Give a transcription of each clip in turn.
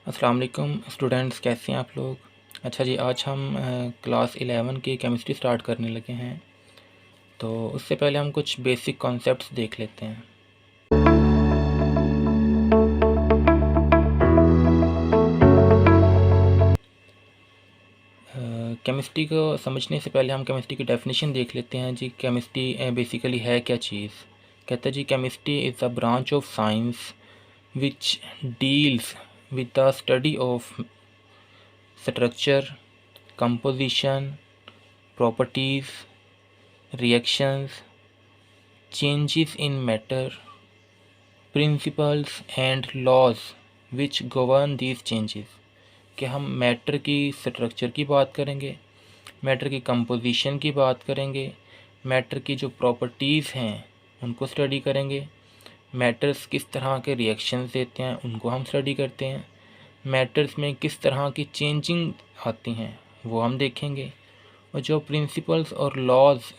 अस्सलाम वालेकुम स्टूडेंट्स, कैसे हैं आप लोग। अच्छा जी, आज हम क्लास 11 की केमिस्ट्री स्टार्ट करने लगे हैं। तो उससे पहले हम कुछ बेसिक कॉन्सेप्ट्स देख लेते हैं। केमिस्ट्री को समझने से पहले हम केमिस्ट्री की डेफिनेशन देख लेते हैं जी। केमिस्ट्री बेसिकली है क्या चीज़। कहता है जी, chemistry is a branch of science which deals with the study of structure, composition, properties, reactions, changes in matter, principles and laws which govern these changes। कि हम मैटर की स्ट्रक्चर की बात करेंगे, मैटर की कंपोजिशन की बात करेंगे, मैटर की जो प्रॉपर्टीज़ हैं उनको स्टडी करेंगे, मैटर्स किस तरह के रिएक्शंस देते हैं उनको हम स्टडी करते हैं, मैटर्स में किस तरह की चेंजिंग आती हैं वो हम देखेंगे, और जो प्रिंसिपल्स और लॉज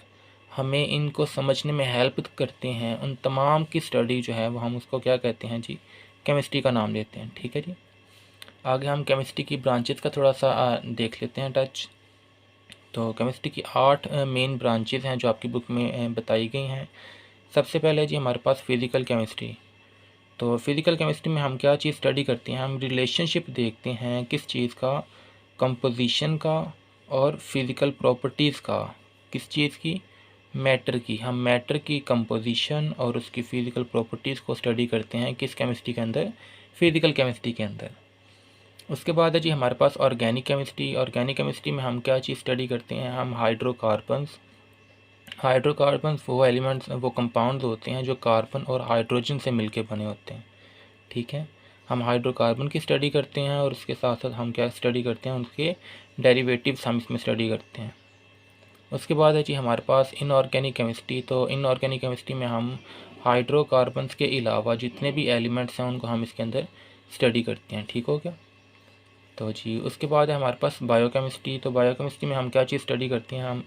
हमें इनको समझने में हेल्प करते हैं उन तमाम की स्टडी जो है वो हम उसको क्या कहते हैं जी, केमिस्ट्री का नाम देते हैं। ठीक है जी। आगे हम केमिस्ट्री की ब्रांचेस का थोड़ा सा देख लेते हैं टच। तो केमिस्ट्री की 8 मेन ब्रांचेस हैं जो आपकी बुक में बताई गई हैं। सबसे पहले जी हमारे पास फ़िज़िकल केमिस्ट्री। तो फ़िज़िकल केमिस्ट्री में हम क्या चीज़ स्टडी करते हैं, हम रिलेशनशिप देखते हैं किस चीज़ का, कंपोजिशन का और फिज़िकल प्रॉपर्टीज़ का। किस चीज़ की, मैटर की। हम मैटर की कंपोजिशन और उसकी फ़िज़िकल प्रॉपर्टीज़ को स्टडी करते हैं किस केमिस्ट्री के अंदर, फ़िज़िकल केमिस्ट्री के अंदर। उसके बाद है जी हमारे पास ऑर्गेनिक केमिस्ट्री। ऑर्गेनिक केमिस्ट्री में हम क्या चीज़ स्टडी करते हैं, हम हाइड्रोकार्बन्स। हाइड्रोकार्बन्स वो एलिमेंट्स, वो कंपाउंड्स होते हैं जो कार्बन और हाइड्रोजन से मिलके बने होते हैं। ठीक है, हम हाइड्रोकार्बन की स्टडी करते हैं और उसके साथ साथ हम क्या स्टडी करते हैं, उसके डेरिवेटिव्स हम इसमें स्टडी करते हैं। उसके बाद है जी हमारे पास इनऑर्गेनिक केमिस्ट्री। तो इनऑर्गेनिक केमिस्ट्री में हम हाइड्रोकार्बन्स के अलावा जितने भी एलिमेंट्स हैं उनको हम इसके अंदर स्टडी करते हैं। ठीक हो गया। तो जी उसके बाद है हमारे पास बायोकेमिस्ट्री। तो बायोकेमिस्ट्री में हम क्या चीज़ स्टडी करते हैं, हम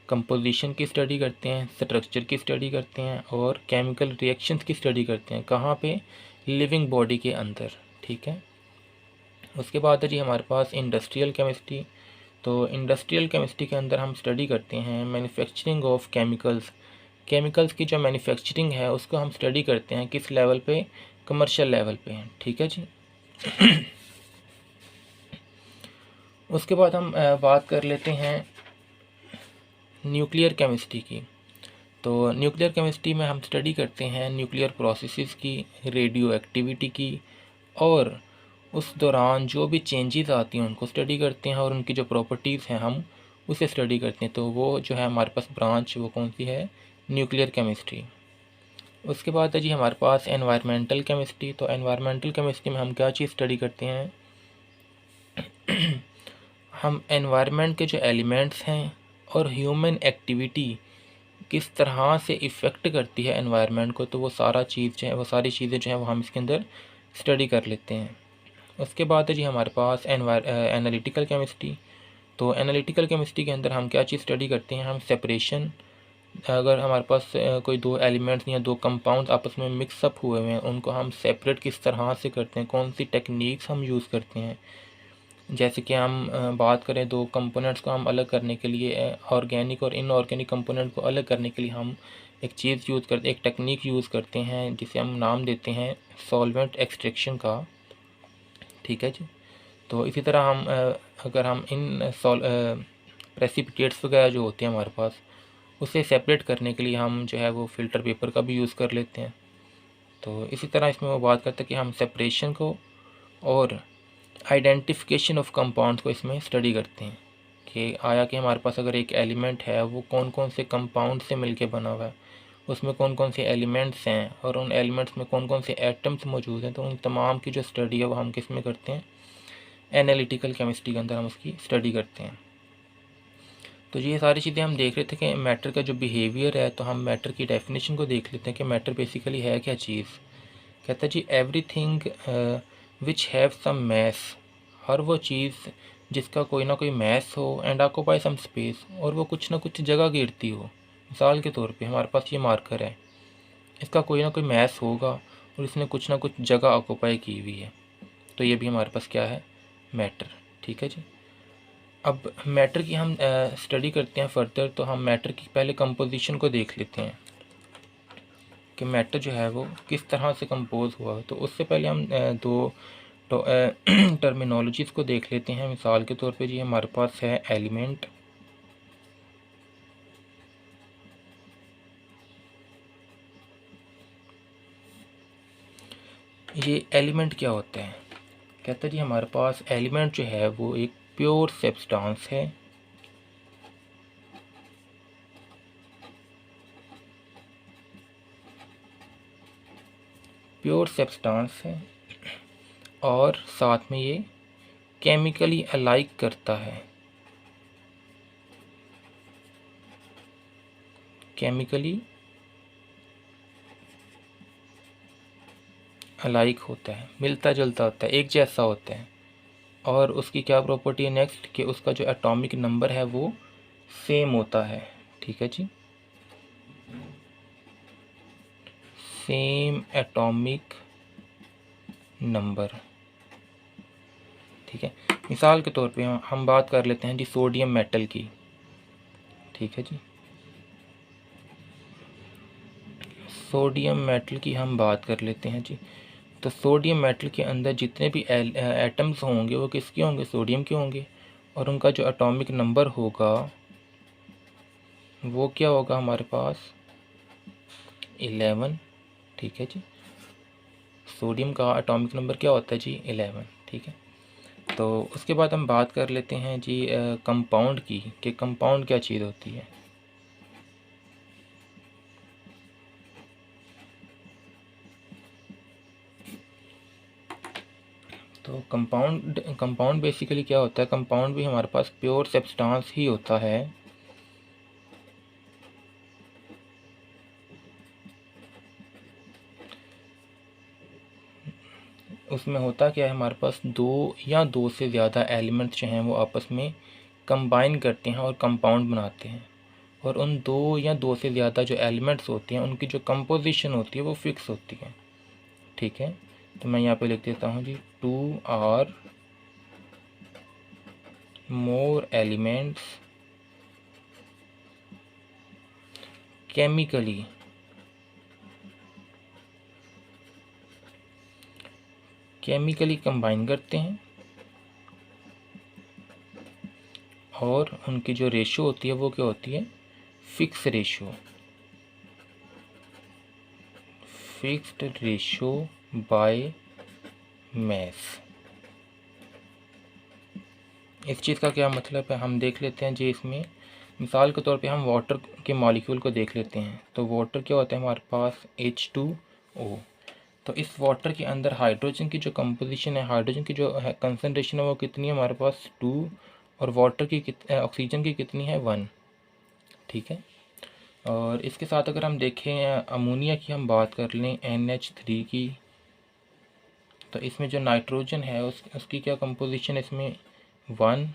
कंपोजिशन की स्टडी करते हैं, स्ट्रक्चर की स्टडी करते हैं और केमिकल रिएक्शंस की स्टडी करते हैं। कहाँ पे, लिविंग बॉडी के अंदर। ठीक है। उसके बाद है जी हमारे पास इंडस्ट्रियल केमिस्ट्री। तो इंडस्ट्रियल केमिस्ट्री के अंदर हम स्टडी करते हैं मैन्युफैक्चरिंग ऑफ केमिकल्स। केमिकल्स की जो मैन्युफैक्चरिंग है उसको हम स्टडी करते हैं किस लेवल पे, कमर्शियल लेवल पे। ठीक है जी। उसके बाद हम बात कर लेते हैं न्यूक्लियर केमिस्ट्री की। तो न्यूक्लियर केमिस्ट्री में हम स्टडी करते हैं न्यूक्लियर प्रोसेसेस की, रेडियो एक्टिविटी की, और उस दौरान जो भी चेंजेस आती हैं उनको स्टडी करते हैं और उनकी जो प्रॉपर्टीज़ हैं हम उसे स्टडी करते हैं। तो वो जो है हमारे पास ब्रांच वो कौन सी है, न्यूक्लियर केमिस्ट्री। उसके बाद है जी हमारे पास एनवायरमेंटल केमिस्ट्री। तो एनवायरमेंटल केमिस्ट्री में हम क्या चीज़ स्टडी करते हैं, हम एनवायरनमेंट के जो एलिमेंट्स हैं और ह्यूमन एक्टिविटी किस तरह से इफ़ेक्ट करती है एनवायरनमेंट को, तो वो सारा चीज़ जो है, वो सारी चीज़ें जो है वो हम इसके अंदर स्टडी कर लेते हैं। उसके बाद है जी हमारे पास एनालिटिकल केमिस्ट्री। तो एनालिटिकल केमिस्ट्री के अंदर हम क्या चीज़ स्टडी करते हैं, हम सेपरेशन। अगर हमारे पास कोई दो एलिमेंट्स या दो कंपाउंड आपस में मिक्सअप हुए हुए हैं उनको हम सेपरेट किस तरह से करते हैं, कौन सी टेक्निक्स हम यूज़ करते हैं। जैसे कि हम बात करें दो कंपोनेंट्स को हम अलग करने के लिए, ऑर्गेनिक और इनऑर्गेनिक कंपोनेंट को अलग करने के लिए हम एक चीज़ यूज़ करते, एक टेक्निक यूज़ करते हैं जिसे हम नाम देते हैं सॉल्वेंट एक्सट्रैक्शन का। ठीक है जी। तो इसी तरह हम अगर हम इन प्रेसिपिटेट्स वगैरह जो होते हैं हमारे पास उसे सेपरेट करने के लिए हम जो है वो फ़िल्टर पेपर का भी यूज़ कर लेते हैं। तो इसी तरह इसमें वो बात करते हैं कि हम सेपरेशन को और आइडेंटिफिकेशन ऑफ कंपाउंड्स को इसमें स्टडी करते हैं कि आया कि हमारे पास अगर एक एलिमेंट है वो कौन कौन से कंपाउंड से मिलके बना हुआ है, उसमें कौन कौन से एलिमेंट्स हैं और उन एलिमेंट्स में कौन कौन से एटम्स मौजूद हैं। तो उन तमाम की जो स्टडी है वो हम किस में करते हैं, एनालिटिकल केमिस्ट्री के अंदर हम उसकी स्टडी करते हैं। तो ये सारी चीज़ें हम देख रहे थे कि मैटर का जो बिहेवियर है, तो हम मैटर की डेफिनेशन को देख लेते हैं कि मैटर बेसिकली है क्या चीज़। कहता है जी everything which have some mass. हर वो चीज़ जिसका कोई ना कोई मैस हो एंड ऑक्यूपाई सम स्पेस, और वो कुछ ना कुछ जगह घेरती हो। मिसाल के तौर पे हमारे पास ये मार्कर है, इसका कोई ना कोई मैस होगा और इसने कुछ ना कुछ जगह ऑक्यूपाई की हुई है। तो ये भी हमारे पास क्या है, मैटर। ठीक है जी। अब मैटर की हम स्टडी करते हैं फर्दर, तो हम मैटर की पहले कंपोजिशन को देख लेते हैं कि मैटर जो है वो किस तरह से कंपोज हुआ। तो उससे पहले हम दो तो टर्मिनोलॉजीज़ को देख लेते हैं। मिसाल के तौर पे जी हमारे पास है एलिमेंट, ये एलिमेंट क्या होता है, कहता है जी हमारे पास एलिमेंट जो है वो एक प्योर सब्सटेंस है, प्योर सब्सटेंस है और साथ में ये केमिकली अलाइक करता है, केमिकली अलाइक होता है, मिलता जुलता होता है, एक जैसा होता है। और उसकी क्या प्रॉपर्टी है नेक्स्ट, कि उसका जो एटॉमिक नंबर है वो सेम होता है। ठीक है जी, सेम एटॉमिक नंबर। ठीक है, मिसाल के तौर पे हम बात कर लेते हैं जी सोडियम मेटल की। ठीक है जी, सोडियम मेटल की हम बात कर लेते हैं जी। तो सोडियम मेटल के अंदर जितने भी एटम्स होंगे वो किसके होंगे, सोडियम के होंगे। और उनका जो एटॉमिक नंबर होगा वो क्या होगा हमारे पास, 11। ठीक है जी, सोडियम का एटॉमिक नंबर क्या होता है जी, 11। ठीक है, तो उसके बाद हम बात कर लेते हैं जी कंपाउंड की, कि कंपाउंड क्या चीज़ होती है। तो कंपाउंड बेसिकली क्या होता है, कंपाउंड भी हमारे पास प्योर सब्सटेंस ही होता है, उसमें होता क्या है, हमारे पास दो या दो से ज़्यादा एलिमेंट्स जो हैं वो आपस में कंबाइन करते हैं और कंपाउंड बनाते हैं। और उन दो या दो से ज़्यादा जो एलिमेंट्स होते हैं उनकी जो कंपोजिशन होती है वो फिक्स होती है। ठीक है, तो मैं यहाँ पे लिख देता हूँ जी, 2 और मोर एलिमेंट्स केमिकली कंबाइन करते हैं और उनकी जो रेशो होती है वो क्या होती है, fix ratio, fixed ratio by mass. इस चीज़ का क्या मतलब है हम देख लेते हैं जी। इसमें मिसाल के तौर पे हम वाटर के मॉलिक्यूल को देख लेते हैं। तो वाटर क्या होता है हमारे पास, H2O। तो इस वाटर के अंदर हाइड्रोजन की जो कंपोजिशन है, हाइड्रोजन की जो है कंसनट्रेशन है वो कितनी है हमारे पास, 2। और वाटर की ऑक्सीजन की कितनी है, 1। ठीक है, और इसके साथ अगर हम देखें अमोनिया की हम बात कर लें, NH3 की, तो इसमें जो नाइट्रोजन है उसकी क्या कंपोजिशन है, इसमें 1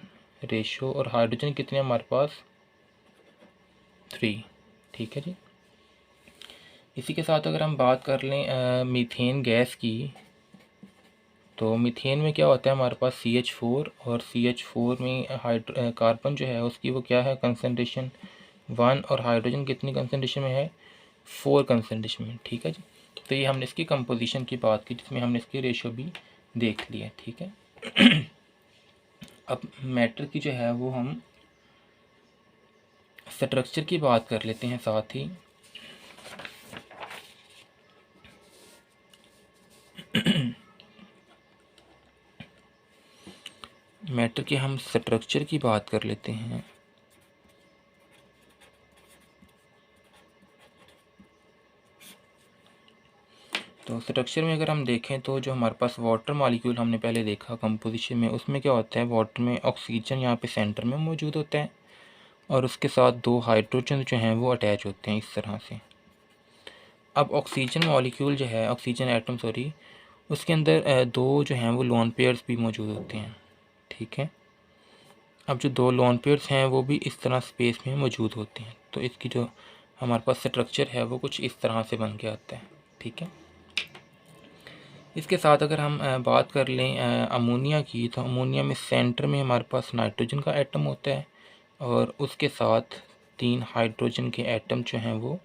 रेशो, और हाइड्रोजन कितने हमारे पास, 3। ठीक है जी, इसी के साथ अगर हम बात कर लें मीथेन गैस की, तो मीथेन में क्या होता है हमारे पास, CH4। और CH4 में कार्बन जो है उसकी वो क्या है कंसनट्रेशन, 1। और हाइड्रोजन कितनी कंसनट्रेशन में है, 4 कंसनट्रेशन में। ठीक है जी, तो ये हमने इसकी कंपोजिशन की बात की जिसमें हमने इसकी रेशो भी देख लिया। ठीक है, अब मैटर की जो है वो हम स्ट्रक्चर की बात कर लेते हैं साथ ही। मैटर की हम स्ट्रक्चर की बात कर लेते हैं। तो स्ट्रक्चर में अगर हम देखें तो जो हमारे पास वाटर मॉलिक्यूल हमने पहले देखा कंपोजिशन में, उसमें क्या होता है, वाटर में ऑक्सीजन यहाँ पे सेंटर में मौजूद होता है और उसके साथ 2 हाइड्रोजन जो हैं वो अटैच होते हैं इस तरह से। अब ऑक्सीजन मॉलिक्यूल जो है, ऑक्सीजन एटम सॉरी, उसके अंदर 2 जो हैं वो लोन पेयर्स भी मौजूद होते हैं। ठीक है, अब जो 2 लोन पेयर्स हैं वो भी इस तरह स्पेस में मौजूद होते हैं। तो इसकी जो हमारे पास स्ट्रक्चर है वो कुछ इस तरह से बन के आता है। ठीक है, इसके साथ अगर हम बात कर लें अमोनिया की, तो अमोनिया में सेंटर में हमारे पास नाइट्रोजन का एटम होता है और उसके साथ 3 हाइड्रोजन के एटम जो हैं वो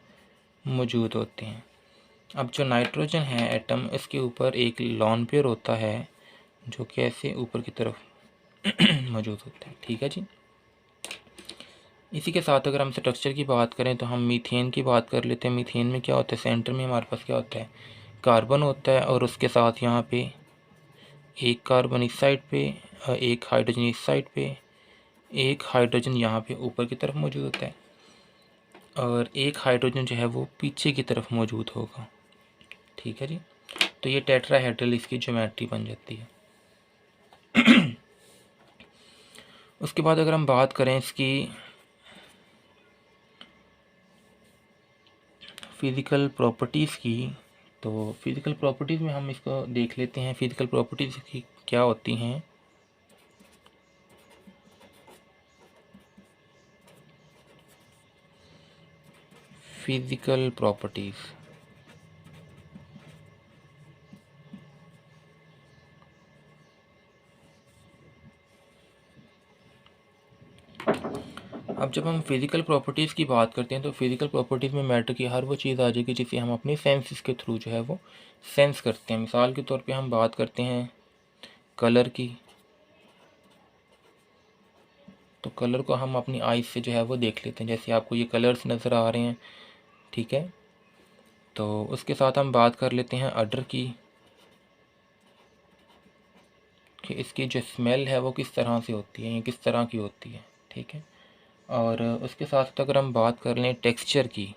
मौजूद होते हैं। अब जो नाइट्रोजन है एटम, इसके ऊपर एक लॉन पेयर होता है जो कि ऐसे ऊपर की तरफ मौजूद होता है। ठीक है जी। इसी के साथ अगर हम स्ट्रक्चर की बात करें तो हम मीथेन की बात कर लेते हैं। मीथेन में क्या होता है, सेंटर में हमारे पास क्या होता है, कार्बन होता है और उसके साथ यहाँ पे एक कार्बन इस साइड पे, एक हाइड्रोजन इस साइड पे, एक हाइड्रोजन यहाँ पे ऊपर की तरफ मौजूद होता है और एक हाइड्रोजन जो है वो पीछे की तरफ मौजूद होगा। ठीक है जी। तो ये टेट्राहेड्रल इसकी ज्योमेट्री बन जाती है। उसके बाद अगर हम बात करें इसकी फ़िज़िकल प्रॉपर्टीज़ की, तो फ़िज़िकल प्रॉपर्टीज़ में हम इसको देख लेते हैं। फ़िज़िकल प्रॉपर्टीज़ की क्या होती हैं। फ़िज़िकल प्रॉपर्टीज़, अब जब हम फ़िज़िकल प्रॉपर्टीज़ की बात करते हैं तो फ़िज़िकल प्रॉपर्टीज़ में मैटर की हर वो चीज़ आ जाएगी जिसे हम अपने सेंसेस के थ्रू जो है वो सेंस करते हैं। मिसाल के तौर पे हम बात करते हैं कलर की, तो कलर को हम अपनी आइज़ से जो है वो देख लेते हैं, जैसे आपको ये कलर्स नज़र आ रहे हैं। ठीक है। तो उसके साथ हम बात कर लेते हैं अडर की, कि इसकी जो स्मेल है वो किस तरह से होती है, या किस तरह की होती है। ठीक है। और उसके साथ अगर हम बात कर लें टेक्सचर की,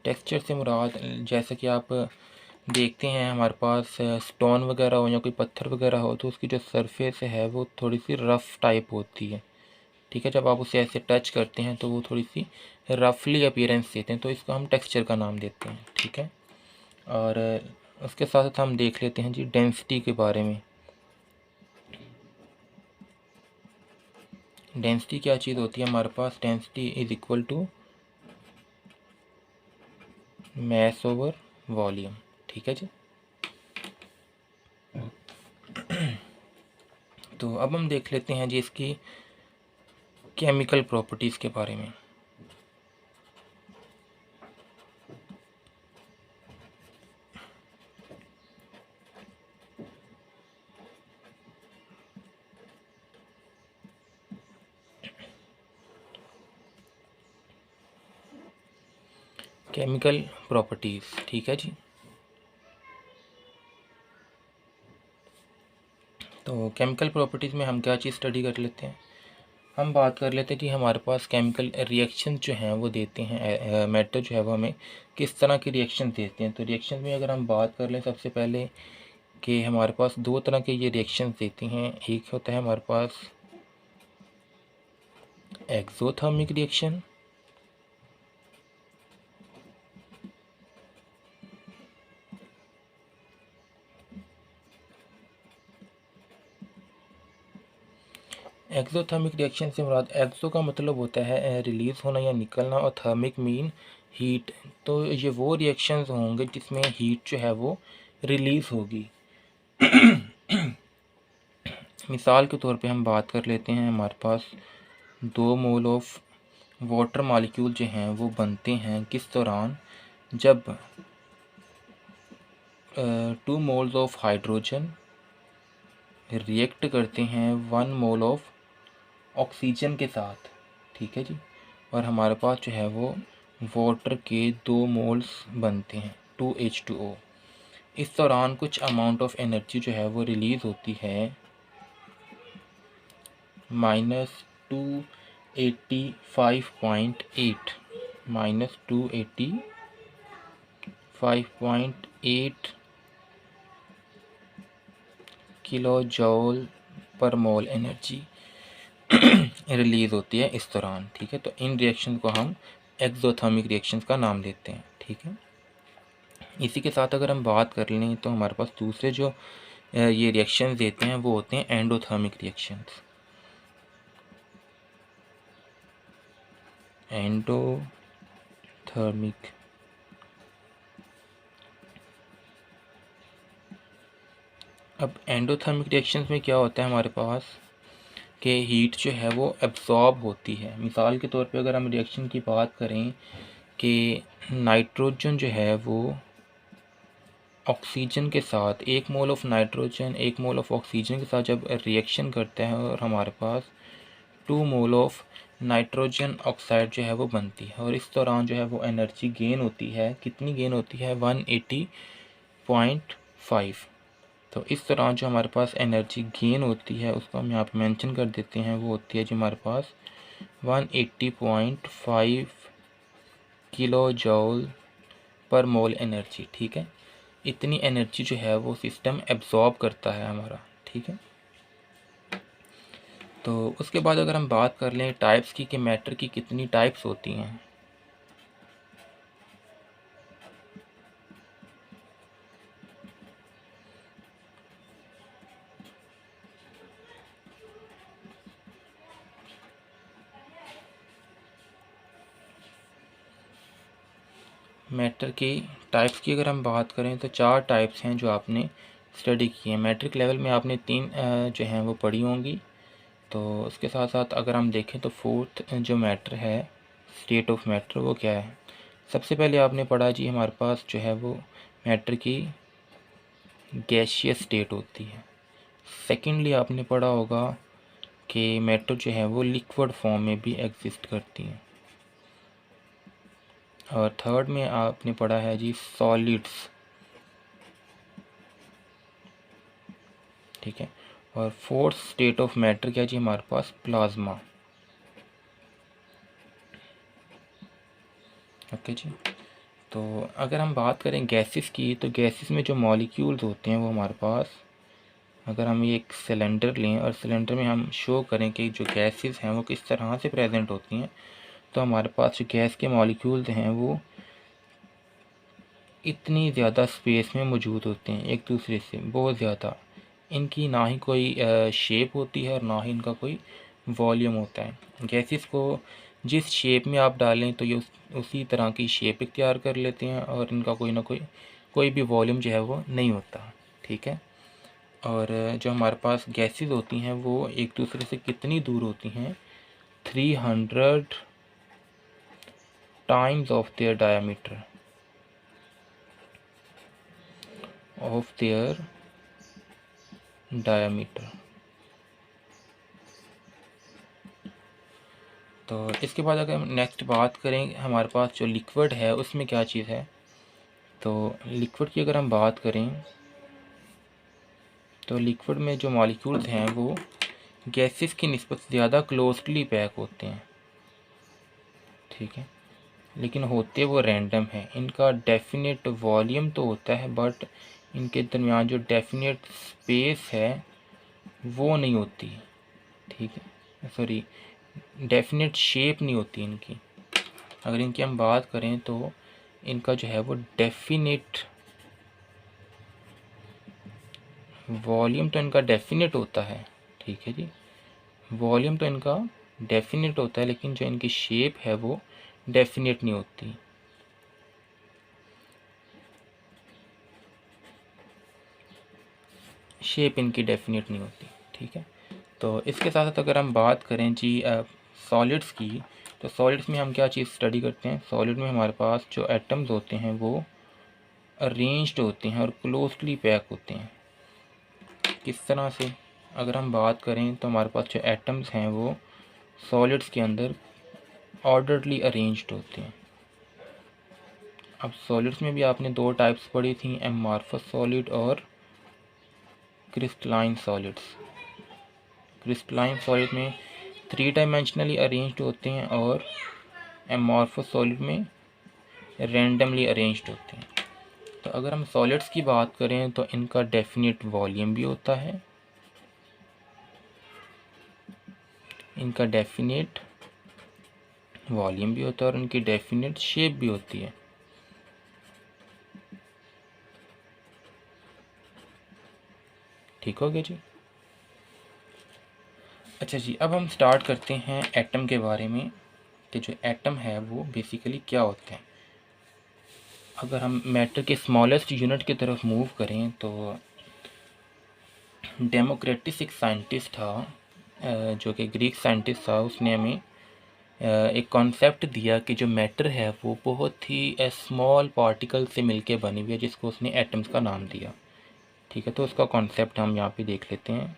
टेक्सचर से मुराद जैसे कि आप देखते हैं हमारे पास स्टोन वगैरह हो या कोई पत्थर वगैरह हो, तो उसकी जो सरफेस है वो थोड़ी सी रफ़ टाइप होती है। ठीक है। जब आप उसे ऐसे टच करते हैं तो वो थोड़ी सी रफली अपीयरेंस देते हैं, तो इसको हम टेक्सचर का नाम देते हैं। ठीक है। और उसके साथ साथ हम देख लेते हैं जी डेंसिटी के बारे में। डेंसिटी क्या चीज़ होती है हमारे पास, density is equal to mass over volume. ठीक है जी। तो अब हम देख लेते हैं जी इसकी केमिकल प्रॉपर्टीज़ के बारे में। Chemical properties. ठीक है जी। तो केमिकल प्रॉपर्टीज़ में हम क्या चीज़ स्टडी कर लेते हैं, हम बात कर लेते हैं कि हमारे पास केमिकल रिएक्शन जो हैं वो देते हैं, मेटर जो है वो हमें किस तरह की रिएक्शन देते हैं। तो रिएक्शन में अगर हम बात कर लें सबसे पहले कि हमारे पास 2 तरह के ये रिएक्शन देती हैं। एक होता है हमारे पास एक्सोथर्मिक रिएक्शन, एक्सोथर्मिक रिएक्शन से मुराद, एक्सो का मतलब होता है रिलीज़ होना या निकलना, और थर्मिक मीन हीट। तो ये वो रिएक्शंस होंगे जिसमें हीट जो है वो रिलीज़ होगी। मिसाल के तौर पे हम बात कर लेते हैं, हमारे पास 2 मोल ऑफ वाटर मॉलिक्यूल जो हैं वो बनते हैं किस दौरान, जब 2 मोल्स ऑफ हाइड्रोजन रिएक्ट करते हैं 1 मोल ऑफ ऑक्सीजन के साथ। ठीक है जी। और हमारे पास जो है वो वाटर के 2 मोल्स बनते हैं, 2H2O। इस दौरान कुछ अमाउंट ऑफ एनर्जी जो है वो रिलीज़ होती है -285.8 -285.8 किलो जॉल पर मोल एनर्जी रिलीज़ होती है इस दौरान। ठीक है। तो इन रिएक्शन को हम एक्सोथर्मिक रिएक्शंस का नाम देते हैं। ठीक है। इसी के साथ अगर हम बात कर लें तो हमारे पास दूसरे जो ये रिएक्शन देते हैं वो होते हैं एंडोथर्मिक रिएक्शंस। एंडोथर्मिक अब एंडोथर्मिक रिएक्शंस में क्या होता है हमारे पास कि हीट जो है वो एब्जॉर्ब होती है। मिसाल के तौर पे अगर हम रिएक्शन की बात करें कि नाइट्रोजन जो है वो ऑक्सीजन के साथ, 1 mole of nitrogen 1 mole of oxygen के साथ जब रिएक्शन करते हैं और हमारे पास 2 मोल ऑफ नाइट्रोजन ऑक्साइड जो है वो बनती है, और इस दौरान जो है वो एनर्जी गेन होती है। कितनी गेन होती है? 180.5। तो इस दौरान जो हमारे पास एनर्जी गेन होती है उसको हम यहाँ पे मेंशन कर देते हैं, वो होती है जी हमारे पास 180.5 किलो जूल पर मोल एनर्जी। ठीक है, इतनी एनर्जी जो है वो सिस्टम एब्जॉर्ब करता है हमारा। ठीक है, तो उसके बाद अगर हम बात कर लें टाइप्स की कि मैटर की कितनी टाइप्स होती हैं। मैटर की टाइप्स की अगर हम बात करें तो 4 टाइप्स हैं जो आपने स्टडी की है। मैट्रिक लेवल में आपने 3 जो हैं वो पढ़ी होंगी। तो उसके साथ साथ अगर हम देखें तो फोर्थ जो मैटर है, स्टेट ऑफ मैटर, वो क्या है? सबसे पहले आपने पढ़ा जी हमारे पास जो है वो मैटर की गैसियस स्टेट होती है। सेकेंडली आपने पढ़ा होगा कि मैटर जो है वो लिक्विड फॉर्म में भी एग्जिस्ट करती हैं। और थर्ड में आपने पढ़ा है जी सॉलिड्स। ठीक है, और फोर्थ स्टेट ऑफ मैटर क्या जी हमारे पास? प्लाज्मा। ओके जी, तो अगर हम बात करें गैसेस की तो गैसेस में जो मॉलिक्यूल्स होते हैं वो हमारे पास, अगर हम ये एक सिलेंडर लें और सिलेंडर में हम शो करें कि जो गैसेस हैं वो किस तरह से प्रेजेंट होती हैं, तो हमारे पास जो गैस के मॉलिक्यूल्स हैं वो इतनी ज़्यादा स्पेस में मौजूद होते हैं एक दूसरे से, बहुत ज़्यादा। इनकी ना ही कोई शेप होती है और ना ही इनका कोई वॉल्यूम होता है। गैसेस को जिस शेप में आप डालें तो ये उसी तरह की शेप इख्तियार कर लेते हैं, और इनका कोई ना कोई भी वॉल्यूम जो है वो नहीं होता। ठीक है, और जो हमारे पास गैसेस होती हैं वो एक दूसरे से कितनी दूर होती हैं? 300 times of their diameter, of their diameter. तो इसके बाद अगर हम नेक्स्ट बात करें हमारे पास जो लिक्विड है उसमें क्या चीज़ है, तो लिक्विड की अगर हम बात करें तो लिक्विड में जो मॉलिक्यूल्स हैं वो गैसेस की निस्बत ज़्यादा क्लोजली पैक होते हैं। ठीक है, लेकिन होते वो रैंडम है। इनका डेफिनेट वॉल्यूम तो होता है बट इनके दरमियान जो डेफिनेट स्पेस है वो नहीं होती। ठीक है, सॉरी, डेफिनेट शेप नहीं होती इनकी। अगर इनकी हम बात करें तो इनका जो है वो डेफिनेट वॉल्यूम तो इनका डेफिनेट होता है। ठीक है जी, वॉल्यूम तो इनका डेफिनेट होता है, लेकिन जो इनकी शेप है वो डेफिनेट नहीं होती। शेप इनकी डेफिनेट नहीं होती। ठीक है, तो इसके साथ साथ अगर हम बात करें जी सॉलिड्स की, तो सॉलिड्स में हम क्या चीज़ स्टडी करते हैं? सॉलिड में हमारे पास जो एटम्स होते हैं वो अरेंज्ड होते हैं और क्लोजली पैक होते हैं। किस तरह से? अगर हम बात करें तो हमारे पास जो एटम्स हैं वो सॉलिड्स के अंदर ऑर्डरली अरेंज्ड होते हैं। अब सॉलिड्स में भी आपने 2 टाइप्स पढ़ी थी, एमॉर्फस सॉलिड और क्रिस्टलाइन सॉलिड्स। क्रिस्टलाइन सॉलिड में 3 डायमेंशनली अरेंज्ड होते हैं और एमॉर्फस सॉलिड में रैंडमली अरेंज्ड होते हैं। तो अगर हम सॉलिड्स की बात करें तो इनका डेफिनेट वॉल्यूम भी होता है, इनका डेफिनेट वॉल्यूम भी होता है और इनकी डेफिनेट शेप भी होती है। ठीक हो गया जी। अच्छा जी, अब हम स्टार्ट करते हैं एटम के बारे में कि जो एटम है वो बेसिकली क्या होते हैं। अगर हम मैटर के स्मॉलेस्ट यूनिट की तरफ मूव करें तो डेमोक्रेटिस एक साइंटिस्ट था, जो कि ग्रीक साइंटिस्ट था। उसने हमें एक कॉन्सेप्ट दिया कि जो मैटर है वो बहुत ही स्मॉल पार्टिकल से मिलके बनी हुई है, जिसको उसने एटम्स का नाम दिया। ठीक है, तो उसका कॉन्सेप्ट हम यहाँ पे देख लेते हैं।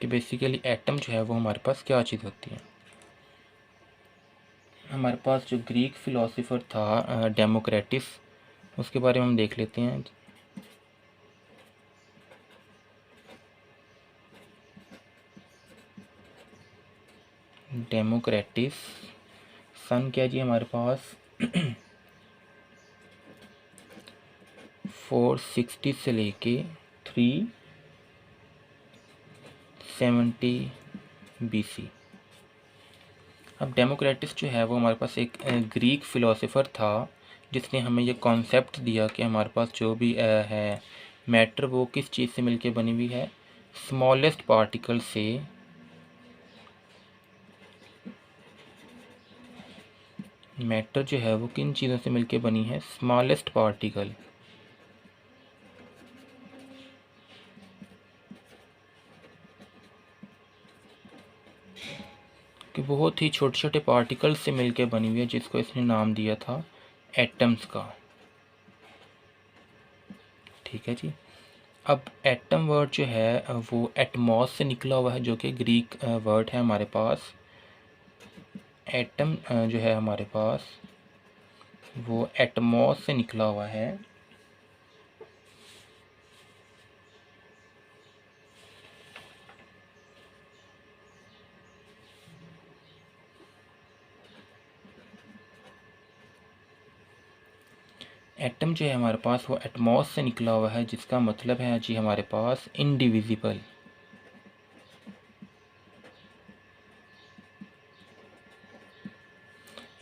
कि बेसिकली एटम जो है वो हमारे पास क्या चीज़ होती है। हमारे पास जो ग्रीक फिलोसोफर था डेमोक्रेटिस, उसके बारे में हम देख लेते हैं। डेमोक्रेटिस सन क्या जी हमारे पास 460 से लेके 370 BC। अब डेमोक्रेटिस जो है वो हमारे पास एक ग्रीक फ़िलोसोफ़र था, जिसने हमें ये कॉन्सेप्ट दिया कि हमारे पास जो भी है मैटर वो किस चीज़ से मिलके बनी हुई है, स्मॉलेस्ट पार्टिकल से। मैटर जो है वो किन चीज़ों से मिलके बनी है, स्मॉलेस्ट पार्टिकल। कि बहुत ही छोटे छोटे पार्टिकल से मिलके बनी हुई है, जिसको इसने नाम दिया था एटम्स का। ठीक है जी। अब एटम वर्ड जो है वो एटमॉस से निकला हुआ है, जो कि ग्रीक वर्ड है हमारे पास। एटम जो है हमारे पास वो एटमॉस से निकला हुआ है। एटम जो है हमारे पास वो एटमॉस से निकला हुआ है, जिसका मतलब है जी हमारे पास इनडिविजिबल।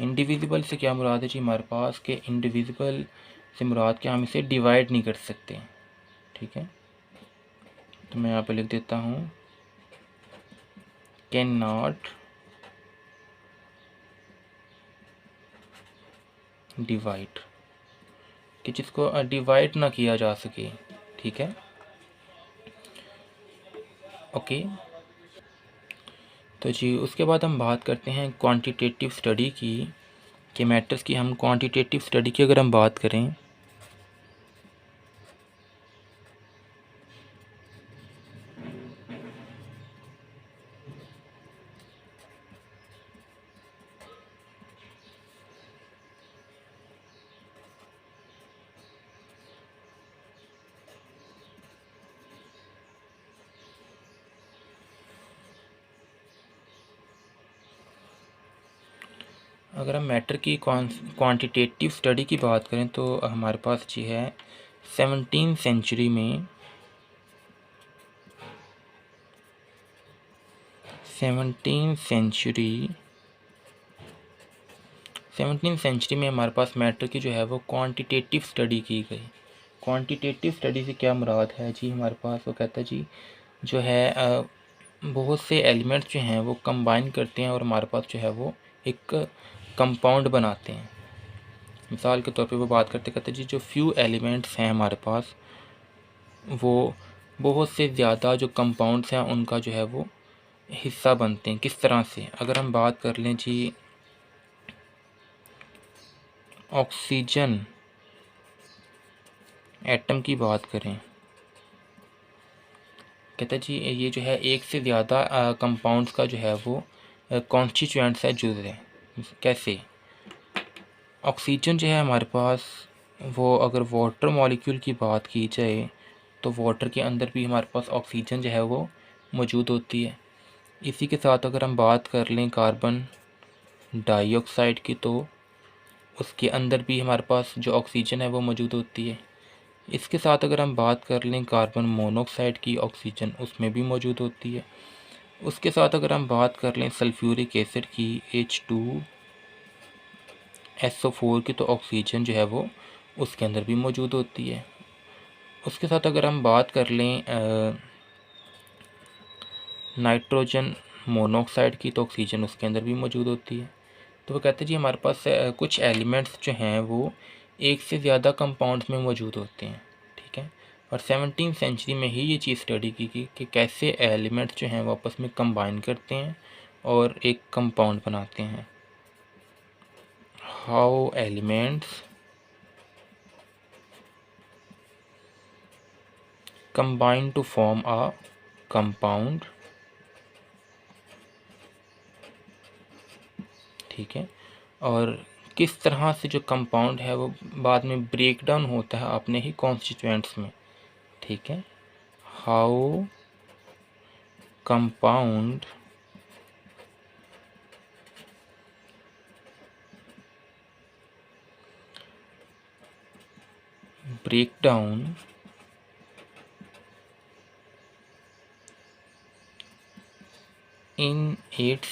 इंडिविजिबल से क्या मुराद है जी हमारे पास, के इंडिविजिबल से मुराद क्या, हम इसे डिवाइड नहीं कर सकते। ठीक है, तो मैं यहाँ पे लिख देता हूँ कैन नॉट डिवाइड, कि जिसको डिवाइड ना किया जा सके। ठीक है, ओके। तो जी उसके बाद हम बात करते हैं क्वांटिटेटिव स्टडी की, कि मैटर्स की हम क्वांटिटेटिव स्टडी की अगर हम बात करें, अगर हम मैटर की क्वांटिटेटिव स्टडी की बात करें तो हमारे पास जी है 17वीं सेंचुरी में 17वीं सेंचुरी में हमारे पास मैटर की जो है वो क्वांटिटेटिव स्टडी की गई। क्वांटिटेटिव स्टडी से क्या मुराद है जी हमारे पास, वो कहता है जी जो है बहुत से एलिमेंट्स जो हैं वो कंबाइन करते हैं और हमारे पास जो है वो एक कंपाउंड बनाते हैं। मिसाल के तौर पे वो बात करते कहते जी जो फ्यू एलिमेंट्स हैं हमारे पास, वो बहुत से ज़्यादा जो कंपाउंड्स हैं उनका जो है वो हिस्सा बनते हैं। किस तरह से, अगर हम बात कर लें जी ऑक्सीजन एटम की बात करें, कहते जी ये जो है एक से ज़्यादा कंपाउंड्स का जो है वो कॉन्स्टिट्यूएंट्स है जुड़ रहे हैं। कैसे, ऑक्सीजन जो है हमारे पास वो अगर वाटर मॉलिक्यूल की बात की जाए तो वाटर के अंदर भी हमारे पास ऑक्सीजन जो है वो मौजूद होती है। इसी के साथ अगर हम बात कर लें कार्बन डाइऑक्साइड की, तो उसके अंदर भी हमारे पास जो ऑक्सीजन है वो मौजूद होती है। इसके साथ अगर हम बात कर लें कार्बन मोनोऑक्साइड की, ऑक्सीजन उसमें भी मौजूद होती है। उसके साथ अगर हम बात कर लें सल्फ्यूरिक एसिड की H2SO4 की, तो ऑक्सीजन जो है वो उसके अंदर भी मौजूद होती है। उसके साथ अगर हम बात कर लें नाइट्रोजन मोनोऑक्साइड की, तो ऑक्सीजन उसके अंदर भी मौजूद होती है। तो वो कहते हैं जी हमारे पास कुछ एलिमेंट्स जो हैं वो एक से ज़्यादा कंपाउंड्स में मौजूद होते हैं, ठीक है। और 17वीं सेंचुरी में ही ये चीज़ स्टडी की गई कि कैसे एलिमेंट्स जो हैं वो आपस में कंबाइन करते हैं और एक कंपाउंड बनाते हैं। How elements combine to form a compound, ठीक है। और किस तरह से जो कंपाउंड है वो बाद में ब्रेक डाउन होता है अपने ही कॉन्स्टिट्यूएंट्स में, ठीक है। How compound break down in its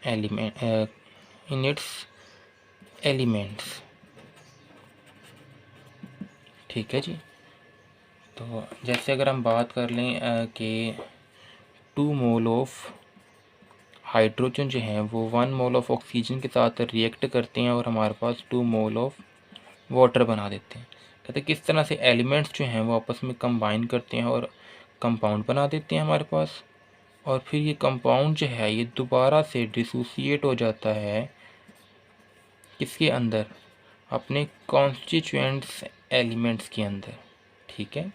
elements, ठीक है जी। तो जैसे अगर हम बात कर लें कि 2 मोल ऑफ हाइड्रोजन जो हैं वो 1 मोल ऑफ ऑक्सीजन के साथ रिएक्ट करते हैं और हमारे पास 2 मोल ऑफ वाटर बना देते हैं। कहते हैं किस तरह से एलिमेंट्स जो हैं वो आपस में कंबाइन करते हैं और कंपाउंड बना देते हैं हमारे पास, और फिर ये कंपाउंड जो है ये दोबारा से डिसोसिएट हो जाता है किसके अंदर, अपने कॉन्स्टिट्यूएंट्स एलिमेंट्स के अंदर, ठीक है।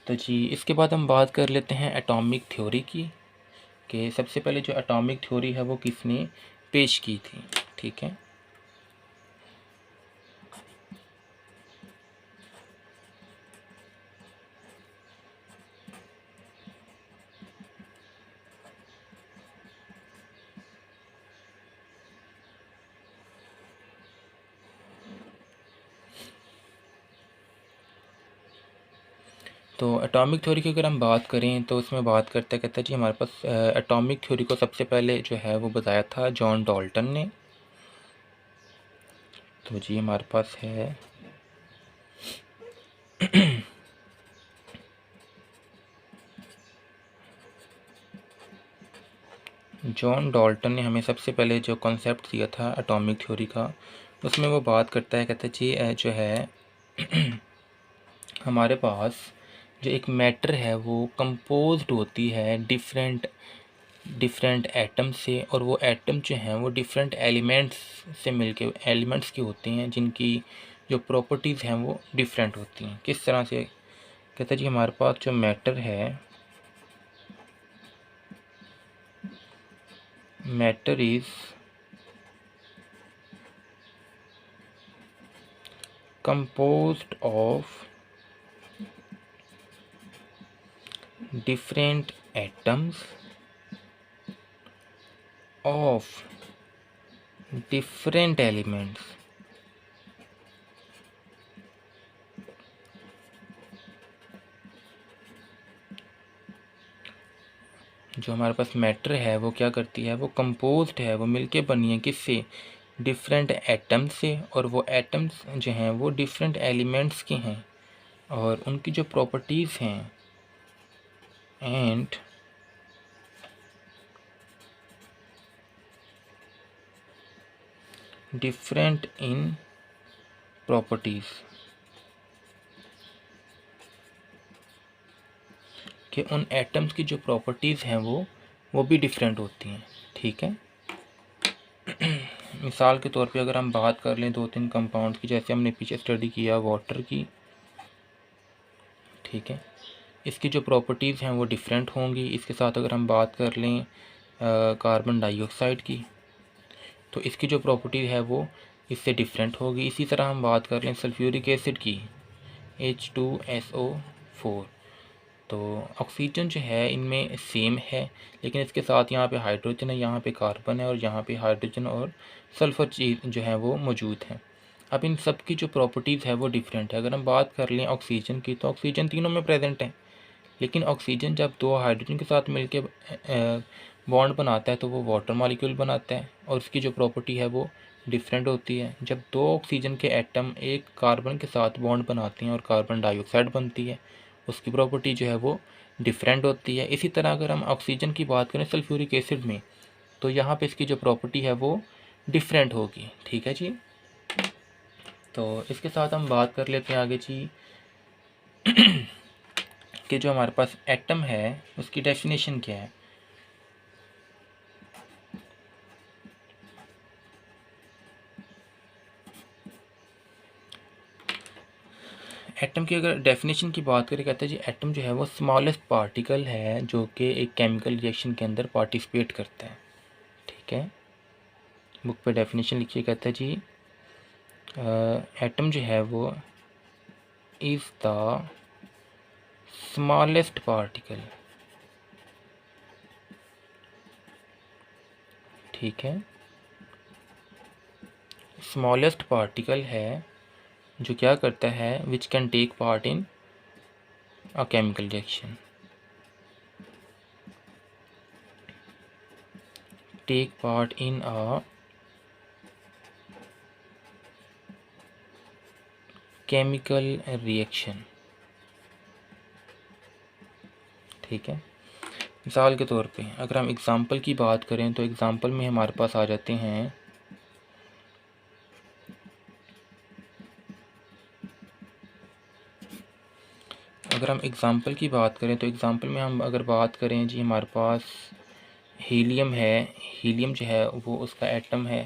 तो जी इसके बाद हम बात कर लेते हैं एटॉमिक थ्योरी की, कि सबसे पहले जो एटॉमिक थ्योरी है वो किसने पेश की थी, ठीक है। तो एटॉमिक थ्योरी की अगर हम बात करें तो उसमें बात करते कहते हैं जी हमारे पास एटॉमिक थ्योरी को सबसे पहले जो है वो बताया था जॉन डाल्टन ने। तो जी हमारे पास है जॉन डाल्टन ने हमें सबसे पहले जो कॉन्सेप्ट दिया था एटॉमिक थ्योरी का, उसमें वो बात करता है, कहता है जी जो है हमारे पास जो एक मैटर है वो कंपोज्ड होती है डिफरेंट एटम से, और वो एटम जो हैं वो डिफरेंट एलिमेंट्स से मिलके एलिमेंट्स के होते हैं जिनकी जो प्रॉपर्टीज़ हैं वो डिफरेंट होती हैं। किस तरह से, कहते हैं जी हमारे पास जो मैटर है, matter is composed of different atoms of different elements, जो हमारे पास मैटर है वो क्या करती है, वो कंपोज्ड है, वो मिलके बनी है किससे, डिफरेंट एटम्स से, और वो एटम्स जो हैं वो डिफरेंट एलिमेंट्स के हैं और उनकी जो प्रॉपर्टीज़ हैं एंड डिफरेंट इन प्रॉपर्टीज़, कि उन एटम्स की जो प्रॉपर्टीज़ हैं वो भी डिफरेंट होती हैं, ठीक है। मिसाल के तौर पे अगर हम बात कर लें 2-3 कंपाउंड की, जैसे हमने पीछे स्टडी किया वाटर की, ठीक है, इसकी जो प्रॉपर्टीज़ हैं वो डिफरेंट होंगी। इसके साथ अगर हम बात कर लें कार्बन डाइऑक्साइड की, तो इसकी जो प्रॉपर्टी है वो इससे डिफरेंट होगी। इसी तरह हम बात कर लें सल्फ्यूरिक एसिड की, H2SO4, तो ऑक्सीजन जो है इनमें सेम है, लेकिन इसके साथ यहाँ पे हाइड्रोजन है, यहाँ पे कार्बन है, और यहाँ पे हाइड्रोजन और सल्फ़र चीज़ जो है वो मौजूद है। अब इन सब की जो प्रॉपर्टीज़ है वो डिफरेंट है। अगर हम बात कर लें ऑक्सीजन की, तो ऑक्सीजन तीनों में प्रेजेंट है, लेकिन ऑक्सीजन जब 2 हाइड्रोजन के साथ मिलके बॉन्ड बनाता है तो वो वाटर मॉलिक्यूल बनाता है, और उसकी जो प्रॉपर्टी है वो डिफरेंट होती है। जब 2 ऑक्सीजन के एटम एक कार्बन के साथ बॉन्ड बनाते हैं और कार्बन डाइऑक्साइड बनती है, उसकी प्रॉपर्टी जो है वो डिफरेंट होती है। इसी तरह अगर हम ऑक्सीजन की बात करें सल्फ्यूरिक एसिड में, तो यहाँ पे इसकी जो प्रॉपर्टी है वो डिफरेंट होगी। ठीक है जी। तो इसके साथ हम बात कर लेते हैं आगे जी कि जो हमारे पास एटम है उसकी डेफिनेशन क्या है। एटम की अगर डेफिनेशन की बात करें, कहते हैं जी एटम जो है वो स्मॉलेस्ट पार्टिकल है जो कि एक केमिकल रिएक्शन के अंदर पार्टिसिपेट करता है। ठीक है, बुक पे डेफिनेशन लिखिए। कहता है जी एटम जो है वो इज़ द स्मॉलेस्ट पार्टिकल। ठीक है, स्मॉलेस्ट पार्टिकल है जो क्या करता है, which can take part in a chemical reaction. Take part in a chemical reaction. ठीक है, मिसाल के तौर पे अगर हम एग्ज़ाम्पल की बात करें तो एग्ज़ाम्पल में हमारे पास आ जाते हैं अगर हम एग्ज़ाम्पल की बात करें तो एग्ज़ाम्पल में हम अगर बात करें जी, हमारे पास हीलियम है। हीलियम जो है वो उसका एटम है।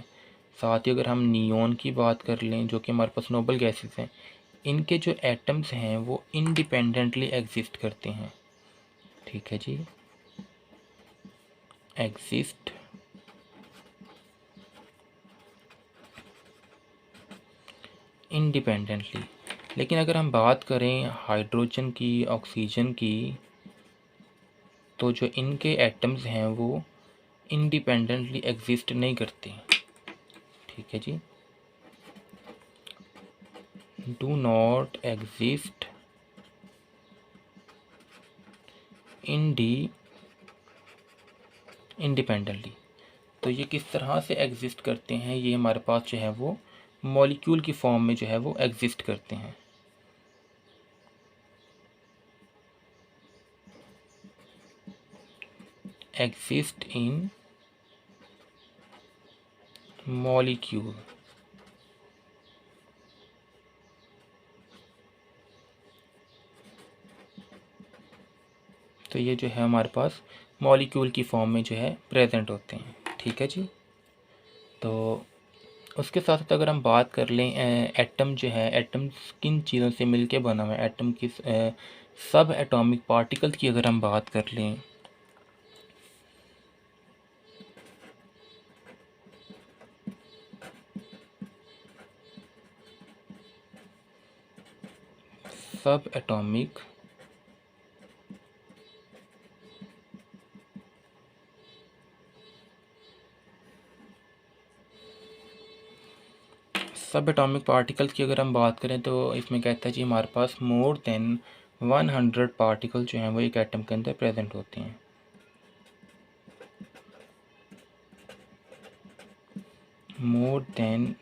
साथ ही अगर हम नियोन की बात कर लें जो कि हमारे पास नोबल गैसेस हैं, इनके जो एटम्स हैं वो इंडिपेंडेंटली एग्जिस्ट करते हैं। ठीक है जी, एग्जिस्ट इंडिपेंडेंटली। लेकिन अगर हम बात करें हाइड्रोजन की, ऑक्सीजन की, तो जो इनके एटम्स हैं वो इंडिपेंडेंटली एग्जिस्ट नहीं करते। ठीक है जी, डू नॉट एग्जिस्ट इंडिपेंडेंटली। तो ये किस तरह से एग्जिस्ट करते हैं, ये हमारे पास जो है वो मॉलिक्यूल की फॉर्म में जो है वो एग्जिस्ट करते हैं। Exist in molecule. तो ये जो है हमारे पास मॉलिक्यूल की फॉर्म में जो है प्रेजेंट होते हैं। ठीक है जी। तो उसके साथ साथ अगर हम बात कर लें एटम जो है, एटम किन चीज़ों से मिलके बना हुआ है, एटम की सब एटॉमिक पार्टिकल्स की अगर हम बात कर लें, सब एटॉमिक सब एटॉमिक पार्टिकल्स की अगर हम बात करें तो इसमें कहता है जी हमारे पास मोर देन 100 पार्टिकल जो हैं वो एक एटम के अंदर प्रेजेंट होते हैं। मोर देन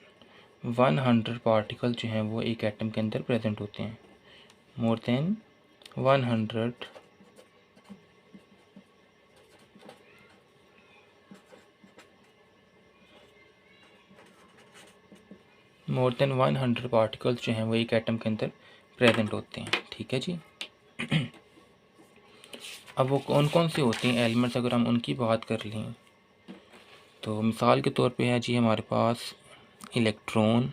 100 पार्टिकल जो हैं वो एक एटम के अंदर प्रेजेंट होते हैं। More than 100 more than 100 particles जो हैं वो एक एटम के अंदर प्रेजेंट होते हैं। ठीक है जी। अब वो कौन कौन से होते हैं एलिमेंट्स, अगर हम उनकी बात कर लें तो मिसाल के तौर पे है जी हमारे पास इलेक्ट्रॉन,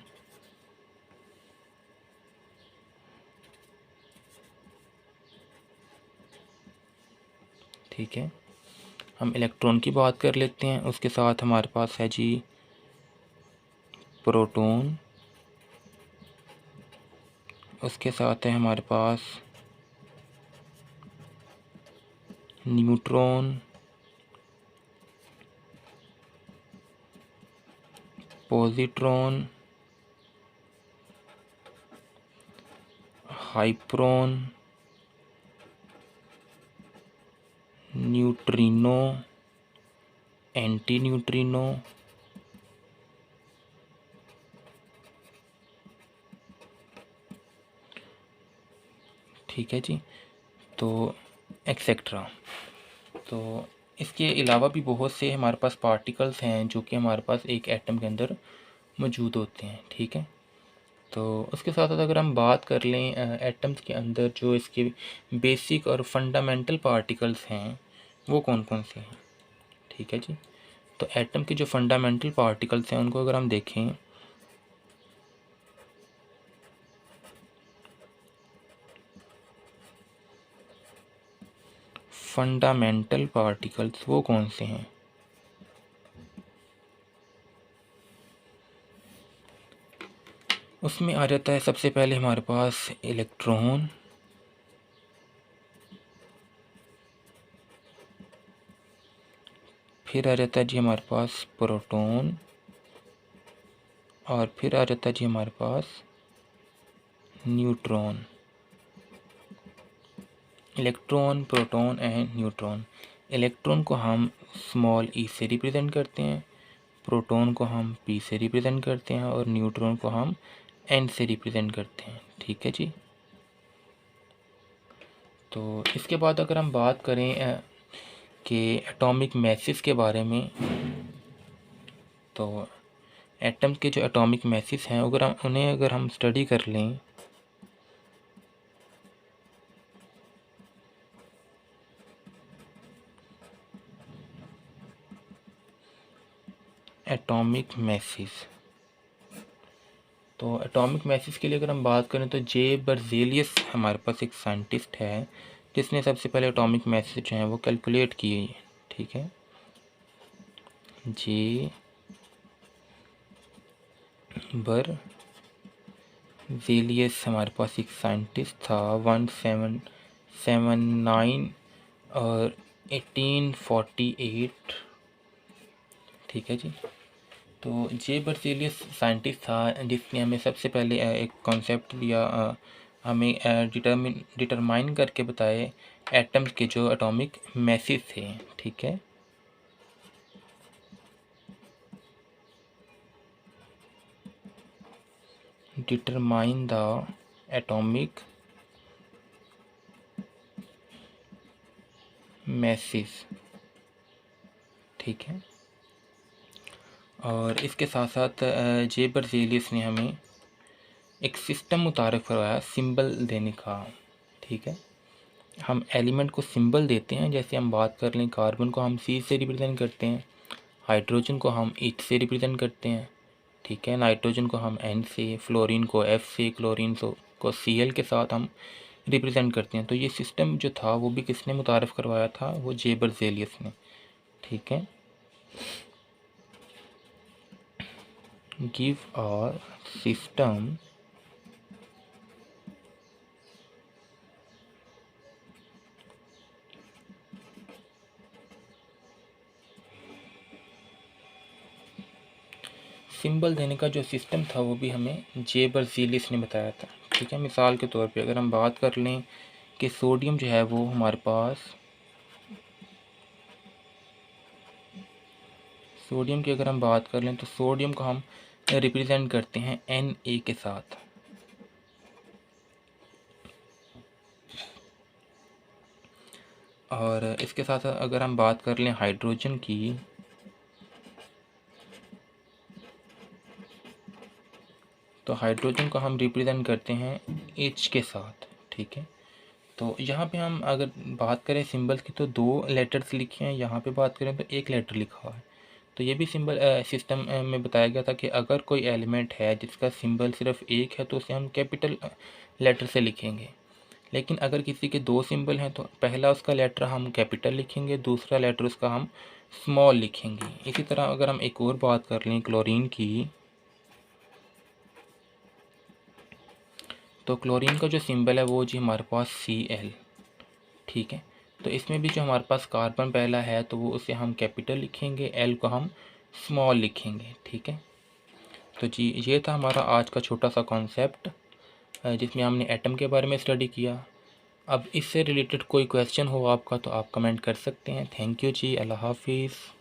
ठीक है, हम इलेक्ट्रॉन की बात कर लेते हैं। उसके साथ हमारे पास है जी प्रोटॉन, उसके साथ है हमारे पास neutron, positron, hyperon, neutrino, anti neutrino, ठीक है जी। तो एक्सेट्रा। तो इसके अलावा भी बहुत से हमारे पास पार्टिकल्स हैं जो कि हमारे पास एक एटम के अंदर मौजूद होते हैं, ठीक है। तो उसके साथ साथ अगर हम बात कर लें एटम्स के अंदर जो इसके बेसिक और फंडामेंटल पार्टिकल्स हैं वो कौन कौन से हैं, ठीक है जी। तो एटम के जो फंडामेंटल पार्टिकल्स हैं उनको अगर हम देखें फंडामेंटल पार्टिकल्स वो कौन से हैं, उसमें आ जाता है सबसे पहले हमारे पास इलेक्ट्रॉन, फिर आ जाता है जी हमारे पास प्रोटॉन, और फिर आ जाता है जी हमारे पास neutron. Electron, proton and neutron. Electron को हम स्मॉल ई से रिप्रेजेंट करते हैं, प्रोटॉन को हम पी से रिप्रेजेंट करते हैं और न्यूट्रॉन को हम एन से रिप्रेजेंट करते हैं, ठीक है जी। तो इसके बाद अगर हम बात करें कि एटॉमिक मैसेस के बारे में, तो एटम के जो एटॉमिक मैसेस हैं अगर हम स्टडी कर लें एटॉमिक मैसेस, तो एटॉमिक मैसेज के लिए अगर हम बात करें तो जे बर्जेलियस हमारे पास एक साइंटिस्ट है जिसने सबसे पहले एटॉमिक मैसेज जो हैं वो कैलकुलेट किए, ठीक है। जे बर्जेलियस हमारे पास एक साइंटिस्ट था 1779 और 1848, ठीक है जी। तो जे बर्जेलियस साइंटिस्ट था जिसने हमें सबसे पहले एक कॉन्सेप्ट दिया, हमें डिटरमाइन करके बताए एटम्स के जो एटॉमिक मैसेज थे, ठीक है। डिटरमाइन द एटॉमिक मैसेज, ठीक है। और इसके साथ साथ जे बर्जेलियस ने हमें एक सिस्टम मुतारफ़ करवाया सिंबल देने का, ठीक है। हम एलिमेंट को सिंबल देते हैं, जैसे हम बात कर लें कार्बन को हम सी से रिप्रेजेंट करते हैं, हाइड्रोजन को हम एच से रिप्रेजेंट करते हैं, ठीक है। नाइट्रोजन को हम एन से, फ्लोरीन को एफ से, क्लोरीन को सी एल के साथ हम रिप्रेजेंट करते हैं। तो ये सिस्टम जो था वो भी किसने मुतारफ़ करवाया था, वो जे बर्जेलियस ने, ठीक है। गिव अ सिस्टम सिंबल देने का जो सिस्टम था वो भी हमें जे बर्जेलियस ने बताया था, ठीक है। मिसाल के तौर पे अगर हम बात कर लें कि सोडियम जो है वो हमारे पास, सोडियम की अगर हम बात कर लें तो सोडियम को हम रिप्रेजेंट करते हैं Na के साथ, और इसके साथ अगर हम बात कर लें हाइड्रोजन की, तो हाइड्रोजन को हम रिप्रेजेंट करते हैं H के साथ, ठीक है। तो यहाँ पे हम अगर बात करें सिंबल्स की तो 2 लेटर्स लिखे हैं, यहाँ पे बात करें तो 1 लेटर लिखा हुआ है। तो ये भी सिंबल सिस्टम में बताया गया था कि अगर कोई एलिमेंट है जिसका सिंबल सिर्फ 1 है तो उसे हम कैपिटल लेटर से लिखेंगे, लेकिन अगर किसी के 2 सिंबल हैं तो पहला उसका लेटर हम कैपिटल लिखेंगे, दूसरा लेटर उसका हम स्मॉल लिखेंगे। इसी तरह अगर हम एक और बात कर लें क्लोरीन की, तो क्लोरीन का जो सिंबल है वो जी हमारे पास Cl, ठीक है। तो इसमें भी जो हमारे पास कार्बन पहला है तो वो उसे हम कैपिटल लिखेंगे, एल को हम स्मॉल लिखेंगे, ठीक है। तो जी ये था हमारा आज का छोटा सा कॉन्सेप्ट जिसमें हमने एटम के बारे में स्टडी किया। अब इससे रिलेटेड कोई क्वेश्चन हो आपका तो आप कमेंट कर सकते हैं। थैंक यू जी, अल्लाह हाफिज़।